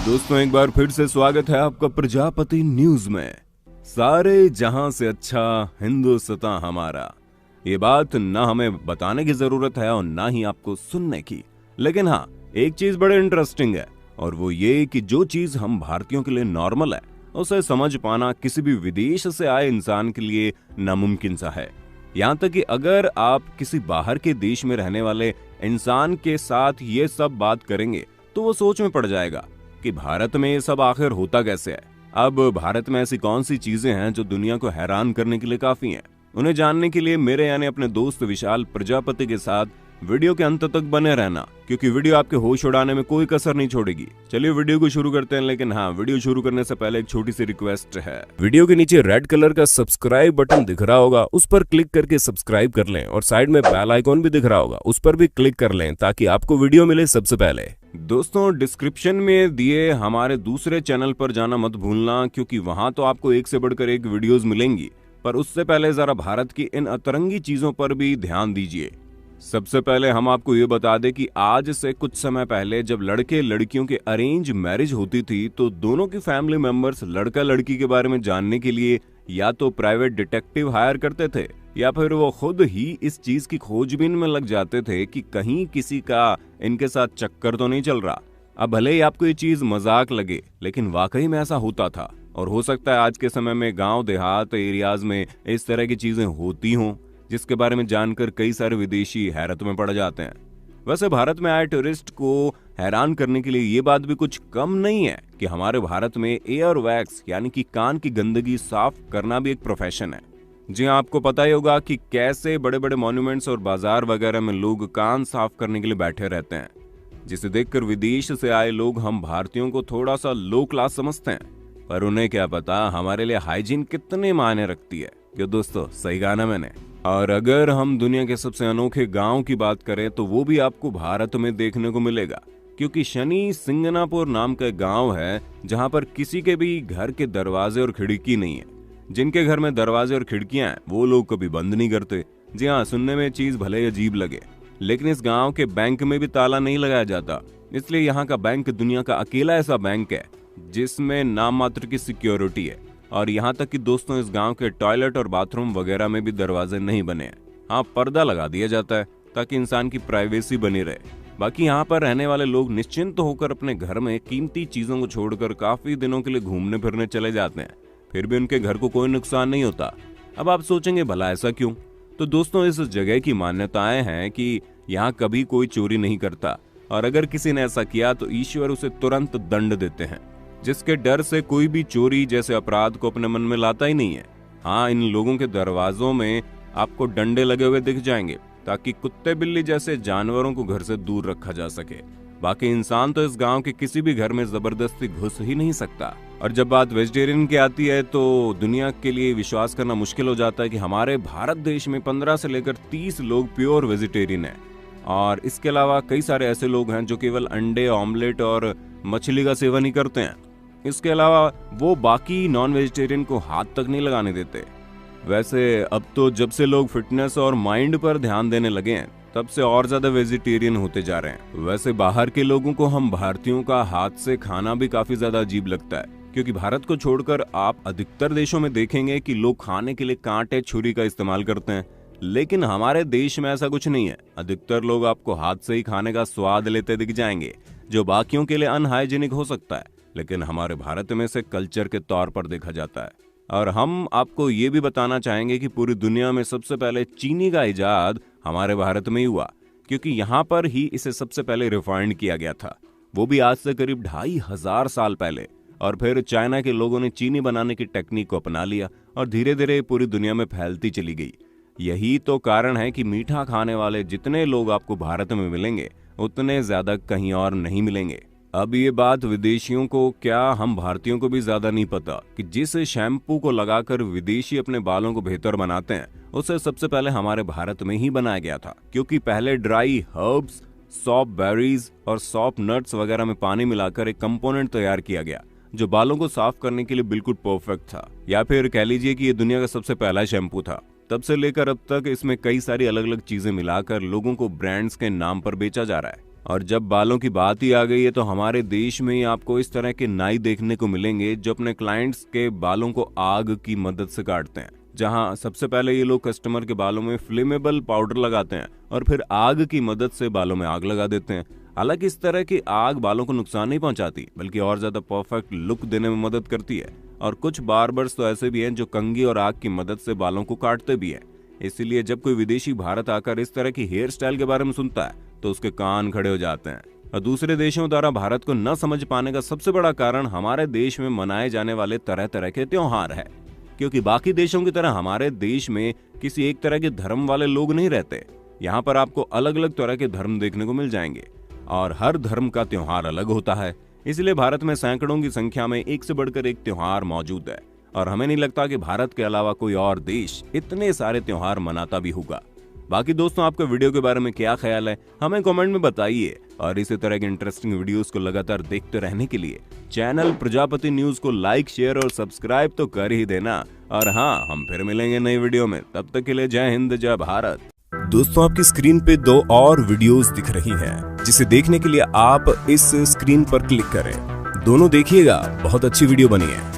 दोस्तों एक बार फिर से स्वागत है आपका प्रजापति न्यूज में। सारे जहां से अच्छा हिंदुस्तान हमारा, ये बात ना हमें बताने की जरूरत है और ना ही आपको सुनने की। लेकिन हाँ, एक चीज बड़े इंटरेस्टिंग है और वो ये कि जो चीज हम भारतीयों के लिए नॉर्मल है उसे समझ पाना किसी भी विदेश से आए इंसान के लिए नामुमकिन सा है। यहाँ तक कि अगर आप किसी बाहर के देश में रहने वाले इंसान के साथ ये सब बात करेंगे तो वो सोच में पड़ जाएगा कि भारत में ये सब आखिर होता कैसे है। अब भारत में ऐसी कौन सी चीजें हैं जो दुनिया को हैरान करने के लिए काफी हैं। उन्हें जानने के लिए मेरे यानी अपने दोस्त विशाल प्रजापति के साथ वीडियो के अंत तक बने रहना, क्योंकि वीडियो आपके होश उड़ाने में कोई कसर नहीं छोड़ेगी। चलिए वीडियो को शुरू करते हैं। लेकिन हाँ, वीडियो शुरू करने से पहले एक छोटी सी रिक्वेस्ट है। वीडियो के नीचे रेड कलर का सब्सक्राइब बटन दिख रहा होगा, उस पर क्लिक करके सब्सक्राइब कर लें और साइड में बेल आइकॉन भी दिख रहा होगा, उस पर भी क्लिक कर लें ताकि आपको वीडियो मिले सबसे पहले। दोस्तों डिस्क्रिप्शन में दिए हमारे दूसरे चैनल पर जाना मत भूलना, क्योंकि वहां तो आपको एक से बढ़कर एक वीडियोस मिलेंगी, पर उससे पहले जरा भारत की इन अतरंगी चीजों पर भी ध्यान दीजिए। सबसे पहले हम आपको ये बता दें कि आज से कुछ समय पहले जब लड़के लड़कियों के अरेंज मैरिज होती थी तो दोनों की फैमिली मेंबर्स लड़का लड़की के बारे में जानने के लिए या तो प्राइवेट डिटेक्टिव हायर करते थे या फिर वो खुद ही इस चीज की खोजबीन में लग जाते थे कि कहीं किसी का इनके साथ चक्कर तो नहीं चल रहा। अब भले ही आपको ये चीज मजाक लगे, लेकिन वाकई में ऐसा होता था और हो सकता है आज के समय में गांव देहात एरियाज में इस तरह की चीजें होती हों, जिसके बारे में जानकर कई सारे विदेशी हैरत में पड़ जाते हैं। वैसे भारत में आए टूरिस्ट को हैरान करने के लिए ये बात भी कुछ कम नहीं है कि हमारे भारत में एयर वैक्स यानी कि कान की गंदगी साफ करना भी एक प्रोफेशन है। जी हाँ, आपको पता ही होगा कि कैसे बड़े बड़े मॉन्यूमेंट्स और बाजार वगैरह में लोग कान साफ करने के लिए बैठे रहते हैं, जिसे देखकर विदेश से आए लोग हम भारतीयों को थोड़ा सा लो क्लास समझते हैं, पर उन्हें क्या पता हमारे लिए हाइजीन कितने मायने रखती है। क्यों दोस्तों, सही कहा ना मैंने। और अगर हम दुनिया के सबसे अनोखे गांव की बात करें तो वो भी आपको भारत में देखने को मिलेगा, क्योंकि शनि सिंगनापुर नाम का गांव है जहां पर किसी के भी घर के दरवाजे और खिड़की नहीं है। जिनके घर में दरवाजे और खिड़कियां हैं वो लोग कभी बंद नहीं करते। जी हाँ, सुनने में चीज भले अजीब लगे, लेकिन इस गाँव के बैंक में भी ताला नहीं लगाया जाता। इसलिए यहाँ का बैंक दुनिया का अकेला ऐसा बैंक है जिसमें नाम मात्र की सिक्योरिटी है। और यहाँ तक कि दोस्तों इस गांव के टॉयलेट और बाथरूम वगैरह में भी दरवाजे नहीं बने हैं। हाँ, पर्दा लगा दिया जाता है ताकि इंसान की प्राइवेसी बनी रहे। बाकी यहाँ पर रहने वाले लोग निश्चिंत होकर अपने घर में कीमती चीजों को छोड़कर काफी दिनों के लिए घूमने फिरने चले जाते हैं, फिर भी उनके घर को कोई नुकसान नहीं होता। अब आप सोचेंगे भला ऐसा क्यों? तो दोस्तों इस जगह की मान्यताएं हैं कि यहाँ कभी कोई चोरी नहीं करता, और अगर किसी ने ऐसा किया तो ईश्वर उसे तुरंत दंड देते हैं, जिसके डर से कोई भी चोरी जैसे अपराध को अपने मन में लाता ही नहीं है। हाँ, इन लोगों के दरवाजों में आपको डंडे लगे हुए दिख जाएंगे ताकि कुत्ते बिल्ली जैसे जानवरों को घर से दूर रखा जा सके। बाकी इंसान तो इस गांव के किसी भी घर में जबरदस्ती घुस ही नहीं सकता। और जब बात वेजिटेरियन की आती है तो दुनिया के लिए विश्वास करना मुश्किल हो जाता है कि हमारे भारत देश में 15 से लेकर 30 लोग प्योर वेजिटेरियन हैं, और इसके अलावा कई सारे ऐसे लोग हैं जो केवल अंडे, ऑमलेट और मछली का सेवन ही करते हैं। इसके अलावा वो बाकी नॉन वेजिटेरियन को हाथ तक नहीं लगाने देते। वैसे अब तो जब से लोग फिटनेस और माइंड पर ध्यान देने लगे हैं तब से और ज्यादा वेजिटेरियन होते जा रहे हैं। वैसे बाहर के लोगों को हम भारतीयों का हाथ से खाना भी काफी ज्यादा अजीब लगता है, क्योंकि भारत को छोड़कर आप अधिकतर देशों में देखेंगे कि लोग खाने के लिए कांटे छुरी का इस्तेमाल करते हैं, लेकिन हमारे देश में ऐसा कुछ नहीं है। अधिकतर लोग आपको हाथ से ही खाने का स्वाद लेते दिख जाएंगे, जो बाकियों के लिए अनहाइजीनिक हो सकता है, लेकिन हमारे भारत में से कल्चर के तौर पर देखा जाता है। और हम आपको ये भी बताना चाहेंगे कि पूरी दुनिया में सबसे पहले चीनी का इजाद हमारे भारत में ही हुआ, क्योंकि यहाँ पर ही इसे सबसे पहले रिफाइंड किया गया था, वो भी आज से करीब 2500 साल पहले। और फिर चाइना के लोगों ने चीनी बनाने की टेक्निक को अपना लिया और धीरे धीरे पूरी दुनिया में फैलती चली गई। यही तो कारण है कि मीठा खाने वाले जितने लोग आपको भारत में मिलेंगे उतने ज्यादा कहीं और नहीं मिलेंगे। अब ये बात विदेशियों को क्या हम भारतीयों को भी ज्यादा नहीं पता कि जिस शैम्पू को लगाकर विदेशी अपने बालों को बेहतर बनाते हैं उसे सबसे पहले हमारे भारत में ही बनाया गया था, क्योंकि पहले ड्राई हर्ब्स, सॉफ्ट बेरीज और सॉफ्ट नट्स वगैरह में पानी मिलाकर एक कंपोनेंट तैयार किया गया जो बालों को साफ करने के लिए बिल्कुल परफेक्ट था। या फिर कह लीजिए कि ये दुनिया का सबसे पहला शैम्पू था। तब से लेकर अब तक इसमें कई सारी अलग अलग चीजें मिलाकर लोगों को ब्रांड्स के नाम पर बेचा जा रहा है और जब बालों की बात ही आ गई है तो हमारे देश में ही आपको इस तरह के नाई देखने को मिलेंगे जो अपने क्लाइंट्स के बालों को आग की मदद से काटते हैं। जहां सबसे पहले ये लोग कस्टमर के बालों में फ्लेमेबल पाउडर लगाते हैं और फिर आग की मदद से बालों में आग लगा देते हैं। हालांकि इस तरह की आग बालों को नुकसान नहीं पहुंचाती, बल्कि और ज्यादा परफेक्ट लुक देने में मदद करती है। और कुछ बार्बर्स तो ऐसे भी हैं जो कंघी और आग की मदद से बालों को काटते भी हैं। इसीलिए जब कोई विदेशी भारत आकर इस तरह की हेयर स्टाइल के बारे में सुनता है तो उसके कान खड़े हो जाते हैं। और दूसरे देशों द्वारा भारत को न समझ पाने का सबसे बड़ा कारण हमारे देश में मनाए जाने वाले तरह तरह के त्योहार है। क्योंकि बाकी देशों की तरह हमारे देश में किसी एक तरह के धर्म वाले लोग नहीं रहते। यहाँ पर आपको अलग अलग तरह के धर्म देखने को मिल जाएंगे और हर धर्म का त्योहार अलग होता है। इसलिए भारत में सैकड़ों की संख्या में एक से बढ़कर एक त्योहार मौजूद है और हमें नहीं लगता कि भारत के अलावा कोई और देश इतने सारे त्योहार मनाता भी होगा। बाकी दोस्तों, आपका वीडियो के बारे में क्या ख्याल है हमें कमेंट में बताइए। और इसी तरह के इंटरेस्टिंग वीडियोस को लगातार देखते रहने के लिए चैनल प्रजापति न्यूज को लाइक, शेयर और सब्सक्राइब तो कर ही देना। और हाँ, हम फिर मिलेंगे नई वीडियो में, तब तक के लिए जय हिंद, जय भारत। दोस्तों, आपकी स्क्रीन पे 2 और वीडियोस दिख रही हैं, जिसे देखने के लिए आप इस स्क्रीन पर क्लिक करें। दोनों देखिएगा, बहुत अच्छी वीडियो बनी है।